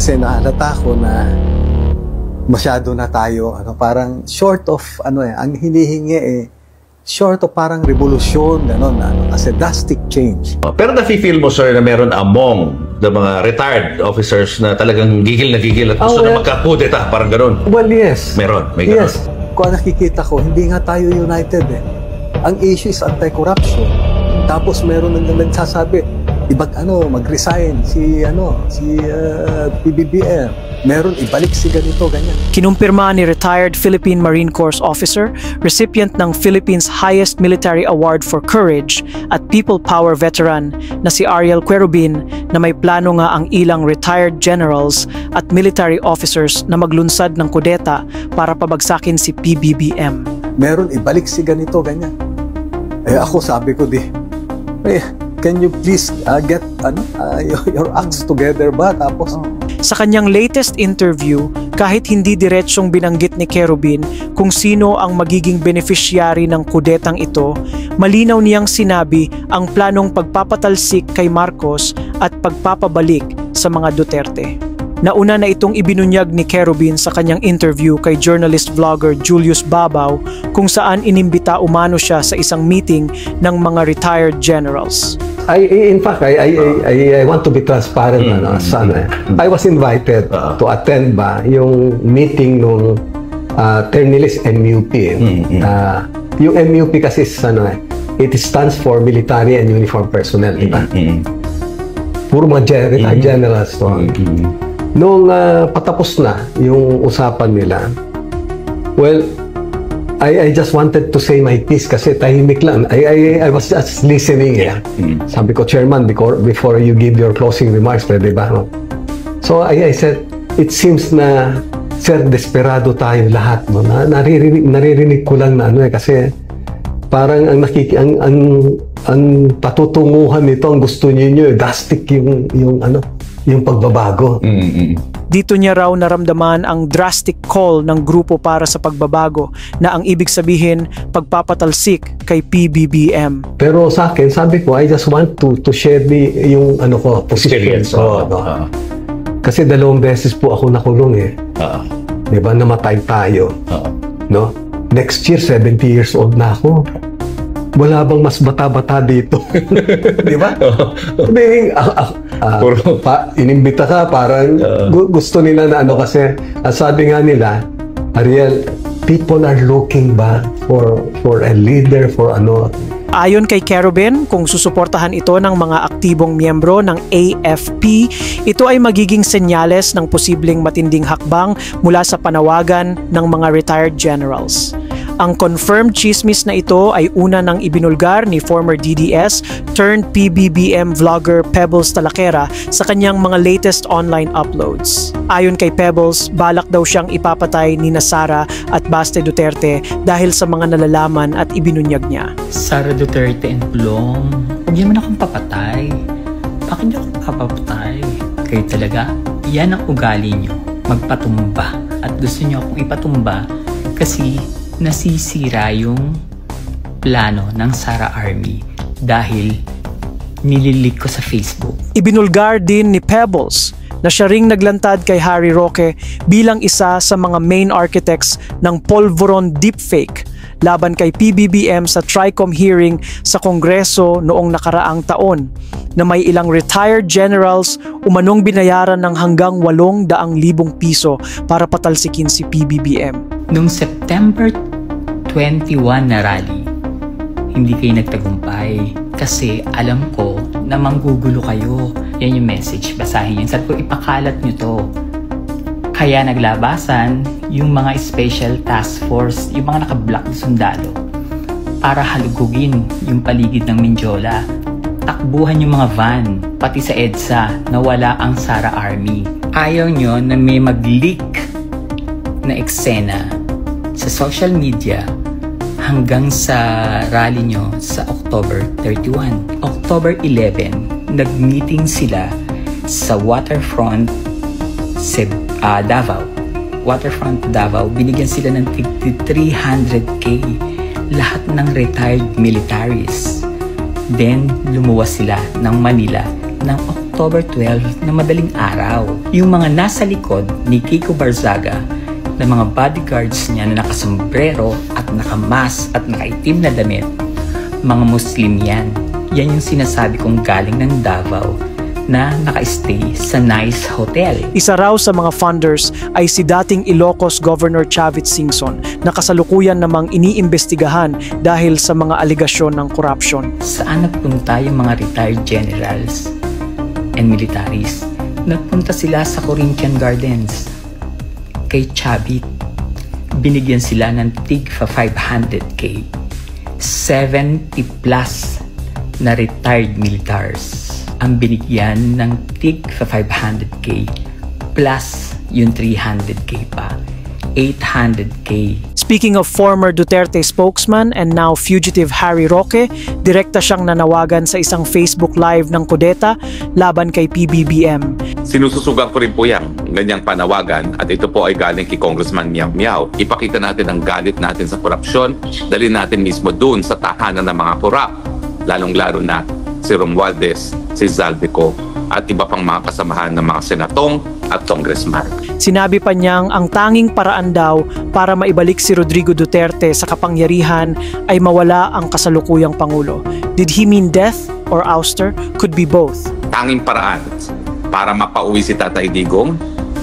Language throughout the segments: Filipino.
Kasi nahalata ko na masyado na tayo, parang short of, ang hinihingi short of parang revolusyon, kasi drastic change. Pero nafe-feel mo, sir, na meron among the mga retired officers na talagang gigil at gusto na magkakudeta, parang gano'n? Well, yes. Meron, may gano'n. Yes. Kung nakikita ko, hindi nga tayo united Ang issue is anti-corruption. Tapos meron nang nagsasabi, mag-resign si PBBM. Meron ibalik si ganito, ganyan. Kinumpirma ni retired Philippine Marine Corps officer, recipient ng Philippines' highest military award for courage at people power veteran na si Ariel Querubin na may plano nga ang ilang retired generals at military officers na maglunsad ng kudeta para pabagsakin si PBBM. Meron ibalik si ganito, ganyan. Ako sabi ko can you please get your acts together ba? Tapos sa kanyang latest interview, kahit hindi diretsyong binanggit ni Querubin kung sino ang magiging beneficiary ng kudetang ito, malinaw niyang sinabi ang planong pagpapatalsik kay Marcos at pagpapabalik sa mga Duterte. Nauna na itong ibinunyag ni Querubin sa kanyang interview kay journalist-vlogger Julius Babaw kung saan inimbita umano siya sa isang meeting ng mga retired generals. In fact, I want to be transparent. I was invited to attend yung meeting nung Ternilis MUP. Yung MUP kasi it stands for Military and Uniform Personnel, diba? Puro mga retired generals to. Nung patapos na yung usapan nila, well, I just wanted to say my piece kasi tahimik lang. I was just listening. Sabi ko, Chairman, before you give your closing remarks, pwede ba? So I said, it seems na, sir, desperado tayo lahat. Naririnig ko lang na kasi parang ang patutunguhan nito, ang gusto niyo, drastic yung pagbabago. Dito niya raw naramdaman ang drastic call ng grupo para sa pagbabago na ang ibig sabihin pagpapatalsik kay PBBM. Pero sa akin, sabi ko, I just want to share yung position ko. Kasi 2 beses po ako nakulong Diba, namatay tayo. No? Next year, 70 years old na ako. Wala bang mas bata-bata dito? Di ba? Inimbita ka, parang gusto nila na kasi, sabi nga nila, Ariel, people are looking ba for a leader, for Ayon kay Querubin, kung susuportahan ito ng mga aktibong miyembro ng AFP, ito ay magiging senyales ng posibleng matinding hakbang mula sa panawagan ng mga retired generals. Ang confirmed chismis na ito ay una nang ibinulgar ni former DDS turned PBBM vlogger Pebbles Talaquera sa kanyang mga latest online uploads. Ayon kay Pebbles, balak daw siyang ipapatay ni Sara at Baste Duterte dahil sa mga nalalaman at ibinunyag niya. Sara Duterte and Plong, huwag niyo man akong papatay. Bakit niyo akong papatay? Kayo talaga, yan ang ugali niyo, magpatumba. At gusto niyo akong ipatumba kasi nasisira yung plano ng Sara Army dahil nililik ko sa Facebook. Ibinulgar din ni Pebbles na siya ring naglantad kay Harry Roque bilang isa sa mga main architects ng Polvoron deepfake laban kay PBBM sa TRICOM hearing sa Kongreso noong nakaraang taon na may ilang retired generals umanong binayaran ng hanggang 800,000 piso para patalsikin si PBBM. Noong September 21 na rally, hindi kayo nagtagumpay kasi alam ko na manggugulo kayo. Yan yung message, basahin yun. Sabi ko, ipakalat nyo to. Kaya naglabasan yung mga special task force, yung mga naka-block na sundalo para halugugin yung paligid ng Mindiola. Takbuhan yung mga van, pati sa EDSA na wala ang Sara Army. Ayaw nyo na may mag-leak na eksena sa social media hanggang sa rally nyo sa October 31. October 11, nag-meeting sila sa Waterfront Davao. Waterfront Davao, binigyan sila ng 300k lahat ng retired militaries. Then, lumuwas sila ng Manila ng October 12 na madaling araw. Yung mga nasa likod ni Kiko Barzaga na mga bodyguards niya na nakasombrero at nakamas at nakaitim na damit, mga Muslim yan. Yan yung sinasabi kong galing ng Davao na naka-stay sa Nice Hotel. Isa raw sa mga funders ay si dating Ilocos Governor Chavit Singson na kasalukuyan namang iniimbestigahan dahil sa mga aligasyon ng korupsyon. Saan nagpunta yung mga retired generals and militaries? Nagpunta sila sa Corinthian Gardens. Kay Chavit, binigyan sila ng tig fa 500K. 70 plus na retired militaries ang binigyan ng tig sa 500K plus yung 300K pa, 800K. Speaking of former Duterte spokesman and now fugitive Harry Roque, direkta siyang nanawagan sa isang Facebook Live ng Kudeta laban kay PBBM. Sinususugan ko rin po yan, ganyang panawagan, at ito po ay galing kay Congressman Miao Miao. Ipakita natin ang galit natin sa korupsyon, dalhin natin mismo dun sa tahanan ng mga korap, lalong-lalo na si Romualdez, si Zaldico, at iba pang mga kasamahan ng mga senatong at congressman. Sinabi pa niyang ang tanging paraan daw para maibalik si Rodrigo Duterte sa kapangyarihan ay mawala ang kasalukuyang Pangulo. Did he mean death or ouster? Could be both. Tanging paraan para mapauwi si Tatay Digong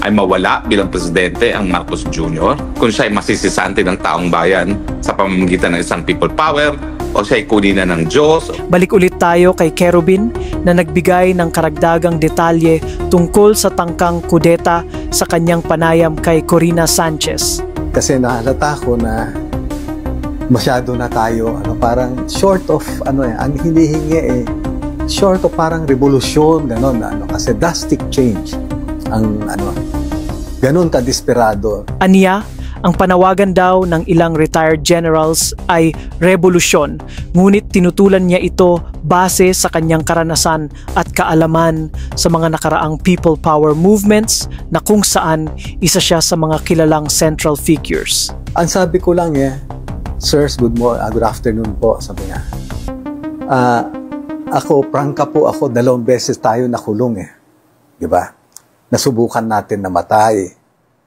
ay mawala bilang presidente ang Marcos Jr. kung siya ay masisisante ng taong bayan sa pamamagitan ng isang people power o siya ay kunin na ng Diyos. Balik ulit tayo kay Kerubin na nagbigay ng karagdagang detalye tungkol sa tangkang kudeta sa kanyang panayam kay Corina Sanchez. Kasi nahalata ko na masyado na tayo, parang short of, ang hinihingi short of parang revolusyon, gano'n, kasi drastic change ang, gano'n ka-desperado. Aniya, ang panawagan daw ng ilang retired generals ay revolusyon, ngunit tinutulan niya ito base sa kanyang karanasan at kaalaman sa mga nakaraang people power movements na kung saan isa siya sa mga kilalang central figures. Ang sabi ko lang sirs, good afternoon po, sabi niya. Ako, prangka po ako, 2 beses tayo nakulong Diba? Nasubukan natin na matay.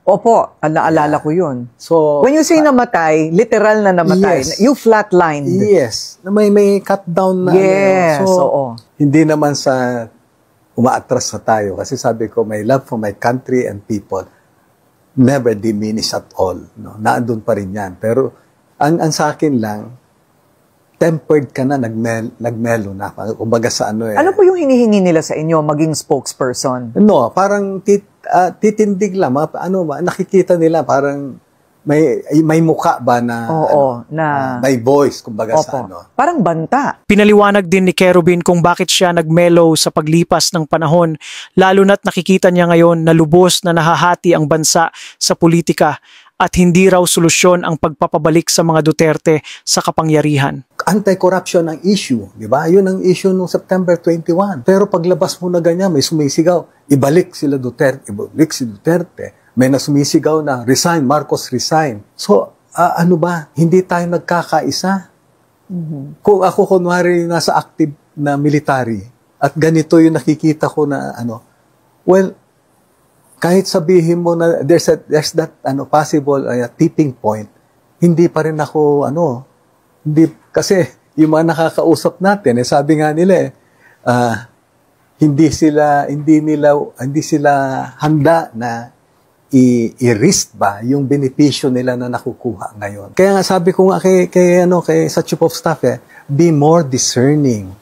Opo, naalala ko yun. So, when you say namatay, literal na namatay. Yes. You flatlined. Yes. May cut down na. Yes, so, oo. Hindi naman sa umaatras na tayo. Kasi sabi ko, my love for my country and people never diminish at all. No? Naandun pa rin yan. Pero, ang sa akin lang, tempered ka na, nagmelo na. Kumbaga sa Ano po yung hinihingi nila sa inyo, maging spokesperson? No, parang titindig lang. Nakikita nila parang may mukha ba na, may voice, kumbaga sa Parang banta. Pinaliwanag din ni Kerubin kung bakit siya nagmellow sa paglipas ng panahon, lalo na't nakikita niya ngayon na lubos na nahahati ang bansa sa politika at hindi raw solusyon ang pagpapabalik sa mga Duterte sa kapangyarihan. Anti-corruption ang issue, di ba? Yun ang issue noong September 21. Pero paglabas mo na ganyan, may sumisigaw, ibalik sila Duterte, ibalik si Duterte. May nasumisigaw na, resign, Marcos resign. So, hindi tayo nagkakaisa? Kung ako kunwari nasa active na military, at ganito yung nakikita ko na well, kahit sabihin mo na there's that possible tipping point, hindi pa rin ako hindi, kasi yung mga nakakausap natin sabi nga nila hindi sila handa na i-risk ba yung benepisyo nila na nakukuha ngayon. Kaya nga sabi ko nga kay sa Chief of Staff be more discerning.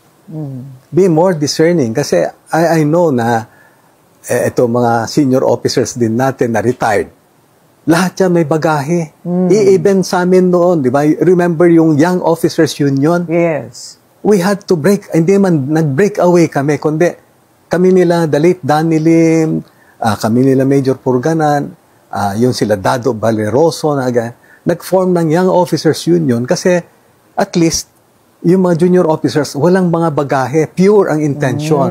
Be more discerning kasi I know na ito mga senior officers din natin na retired. Lahat yan may bagahe. I-event sa amin noon, di ba? Remember yung Young Officers Union? Yes. We had to break, hindi man nag-break away kami, kundi kami nila, the late Danny Lim, kami nila Major Purganan, yung sila Dado Valeroso, nag-form ng Young Officers Union kasi at least yung mga junior officers, walang mga bagahe, pure ang intention.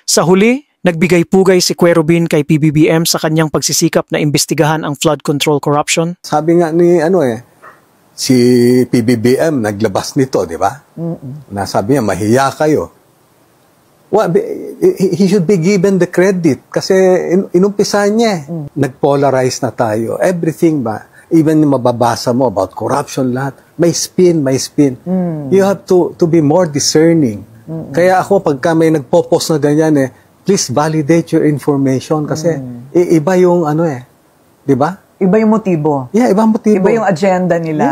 Sa huli, nagbigay-pugay si Kerubin kay PBBM sa kanyang pagsisikap na imbestigahan ang flood control corruption. Sabi nga ni si PBBM naglabas nito, di ba? Na sabi niya, mahiya kayo. Well, he should be given the credit kasi inumpisahan niya eh. Nag-polarize na tayo. Everything ba? Even yung mababasa mo about corruption lahat, may spin. You have to be more discerning. Kaya ako, pagka may nagpo-post na ganyan eh, please validate your information kasi iba yung ano eh. Di ba? Iba yung motibo. Yeah, iba ang motibo. Iba yung agenda nila.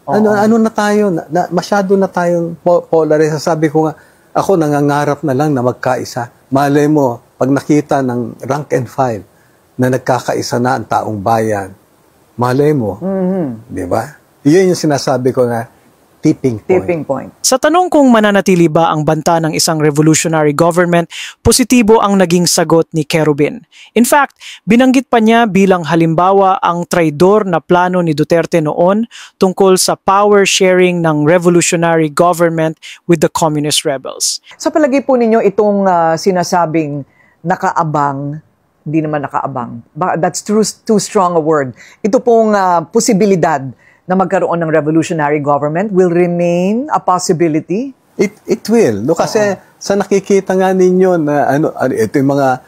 Yeah. Ano na tayo, masyado na tayong polarized. Sabi ko nga, ako nangangarap na lang na magkaisa. Malay mo, pag nakita ng rank and file na nagkakaisa na ang taong bayan, malay mo, di ba? Yun yung sinasabi ko nga, tipping point. Sa tanong kung mananatili ba ang banta ng isang revolutionary government, positibo ang naging sagot ni Kerubin. In fact, binanggit pa niya bilang halimbawa ang traidor na plano ni Duterte noon tungkol sa power sharing ng revolutionary government with the communist rebels. Sa palagay po ninyo, itong sinasabing nakaabang, hindi naman nakaabang, that's too strong a word. Ito pong posibilidad na magkaroon ng revolutionary government will remain a possibility? It will. No, kasi sa nakikita nga ninyo na ito yung mga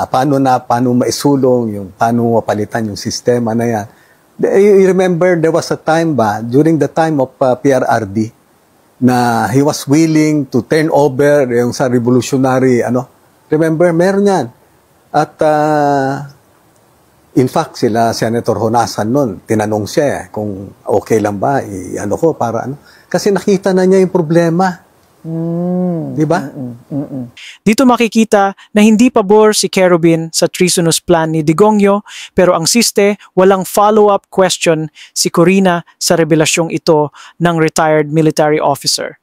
paano maisulong, yung paano mapalitan yung sistema na yan. You remember there was a time during the time of PRRD na he was willing to turn over yung sa revolutionary Remember, meron yan. At in fact, sila Senator Honasan nun, tinanong siya kung okay lang ba, para Kasi nakita na niya yung problema. Di ba? Dito makikita na hindi pabor si Kerubin sa treasonous plan ni Digongyo, pero ang siste, walang follow-up question si Corina sa revelasyong ito ng retired military officer.